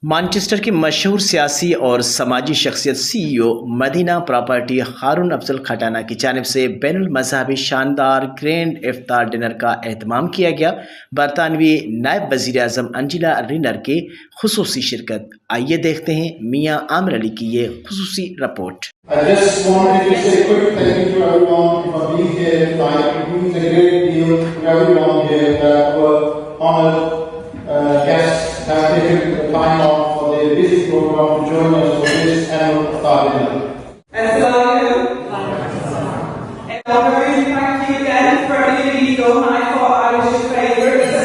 Manchester کی مشہور سیاسی اور سماجی شخصیت سی E O Madina property Haroon Afzal Khatana کی جانب سے بین المذہبی شاندار گرینڈ افطار ڈنر کا اہتمام کیا گیا۔ برطانوی نائب وزیر اعظم انجلا رینر کی خصوصی شرکت۔ آئیے دیکھتے ہیں میاں عامر علی کی یہ خصوصی report. have taken the time off for their busy program to join us for this annual Iftar dinner. And I'm very thank you again for everything you've done. I thought I was your favourite.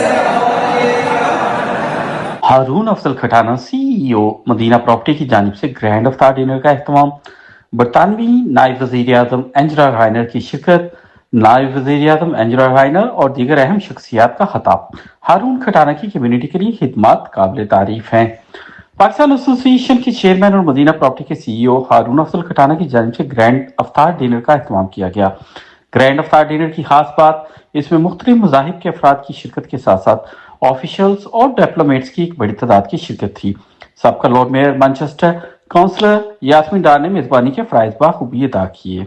Haroon Afzal Khatana C E O Madina property کی جانب سے grand افطار dinner کا اہتمام، برطانوی نائب وزیر اعظم انجلا Rayner کی شرکت، نائب وزیر اعظم انجلا رائنر اور دیگر اہم شخصیات کا خطاب۔ ہارون کھٹانہ کی کمیونٹی کے لیے خدمات قابل تعریف ہیں۔ پاکستان ایسوسی ایشن کے چیئرمین اور مدینہ پراپرٹی کے سی ای او ہارون افضل کھٹانہ کی جانب سے گرینڈ افطار ڈنر کا اہتمام کیا گیا۔ گرینڈ افطار ڈنر کی خاص بات اس میں مختلف مذاہب کے افراد کی شرکت کے ساتھ ساتھ آفیشلز اور ڈپلومیٹس کی ایک بڑی تعداد کی شرکت تھی۔ سابقہ lord mayor Manchester councillor Yasmin Dar نے میزبانی کے فرائض بخوبی ادا کیے۔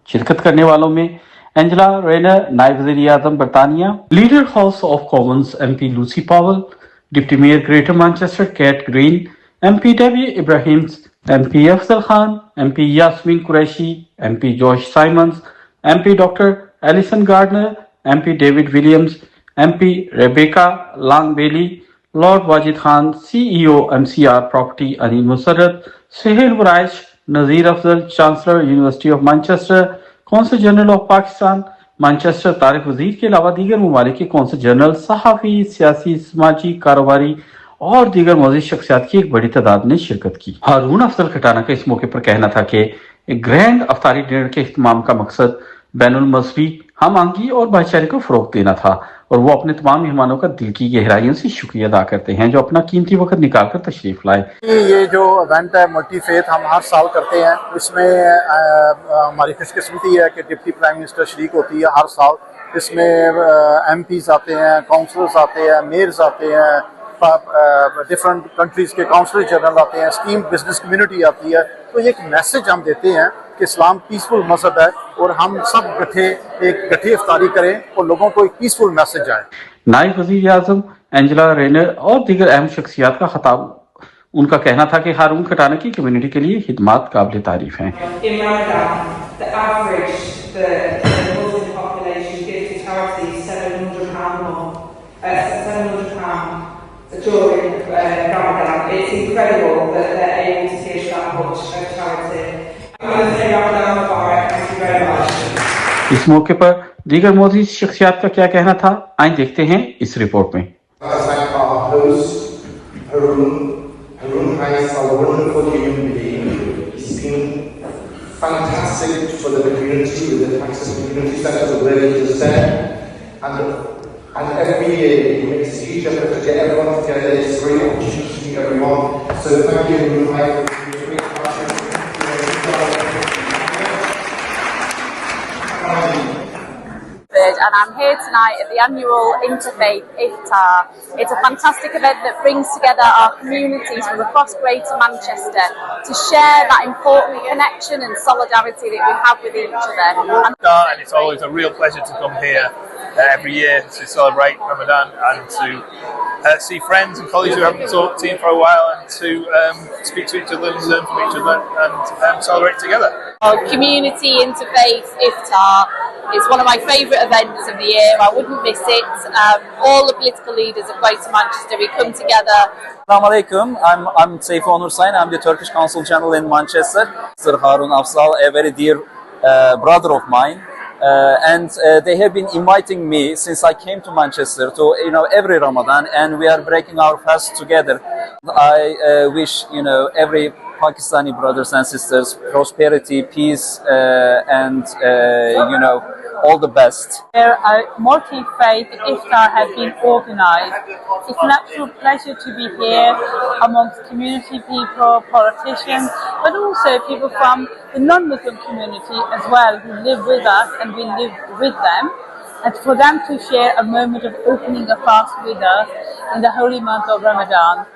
شرکت کرنے والوں میں انجلا رینر نائب وزیر اعظم برطانیہ، leader House of Commons M P Lucy Powell, deputy mayor Greater Manchester Kate Green, M P Debbie Abrahams, M P Afzal Khan, M P Yasmin Qureshi, M P Josh Simons, M P doctor Alison Gardner, M P David Williams, M P Rebecca Long Bailey, Lord Wajid Khan, C E O M C R property Anil Musarrat, Sohail Waraich, Nazir Afzal chancellor University of Manchester, consul general of Pakistan Manchester Tariq وزیر کے علاوہ دیگر ممالک کے council general, صحافی، سیاسی، سماجی، کاروباری اور دیگر معزز شخصیات کی ایک بڑی تعداد نے شرکت کی۔ ہارون افضل کھٹانہ کا اس موقع پر کہنا تھا کہ گرینڈ افطاری ڈنر کے اہتمام کا مقصد بین المذہبی ہم آہنگی اور بھائی چارے کو فروغ دینا تھا، اور وہ اپنے تمام مہمانوں کا دل کی گہرائیوں سے شکریہ ادا کرتے ہیں جو اپنا قیمتی وقت نکال کر تشریف لائے۔ یہ جو ایونٹ ہے ملٹی فیتھ ہم ہر سال کرتے ہیں، اس میں ہماری خوش قسمتی ہے کہ ڈپٹی پرائم منسٹر شریک ہوتی ہے ہر سال۔ اس میں ایم پیز آتے ہیں، کاؤنسلرز آتے ہیں، میئرز آتے ہیں، ڈفرینٹ کنٹریز کے کاؤنسلر جنرل آتے ہیں، اسٹیم بزنس کمیونٹی آتی ہے۔ تو یہ ایک میسج ہم دیتے ہیں کہ اسلام پیسفل مذہب ہے اور ہم سب گٹھے افطاری کریں اور لوگوں کو ایک پیسفل میسج آئے۔ نائب وزیر اعظم انجلا رینر اور دیگر اہم شخصیات کا خطاب، ان کا کہنا تھا کہ ہارون کھٹانہ کی کمیونٹی کے لیے خدمات قابل تعریف ہیں۔ اس موقع پر دیگر معزز شخصیات کا کیا کہنا تھا، آئیں دیکھتے ہیں اس رپورٹ میں۔ Harun is a wonderful human being. He's been fantastic for the community, with the Pakistan community centre, the way he just said. And every year he makes a huge effort to get everyone together. It's a great opportunity to meet everyone. So thank you, Harun, for your great passion. And I'm here tonight at the annual Interfaith Iftar. It's a fantastic event that brings together our communities from across Greater Manchester to share that important connection and solidarity that we have with each other. And it's always a real pleasure to come here every year to celebrate Ramadan and to see friends and colleagues who haven't talked to for a while, and to speak to each other and learn from each other and celebrate together. Our community Interfaith Iftar is one of my favourite events of the year. I wouldn't miss it. All the political leaders of Greater Manchester, we come together. Assalamu alaikum. I'm Seyfi Onur Sain. I'm the Turkish Consul General in Manchester. Sir Harun Afzal, a very dear brother of mine. And they have been inviting me since I came to Manchester to every Ramadan, and we are breaking our fast together. I wish every Pakistani brothers and sisters prosperity, peace, and all the best. A multi-faith iftar has been organised. It's an absolute pleasure to be here amongst community people, politicians, but also people from the non-Muslim community as well, who live with us and we live with them. and for them to share a moment of opening a fast with us in the holy month of Ramadan.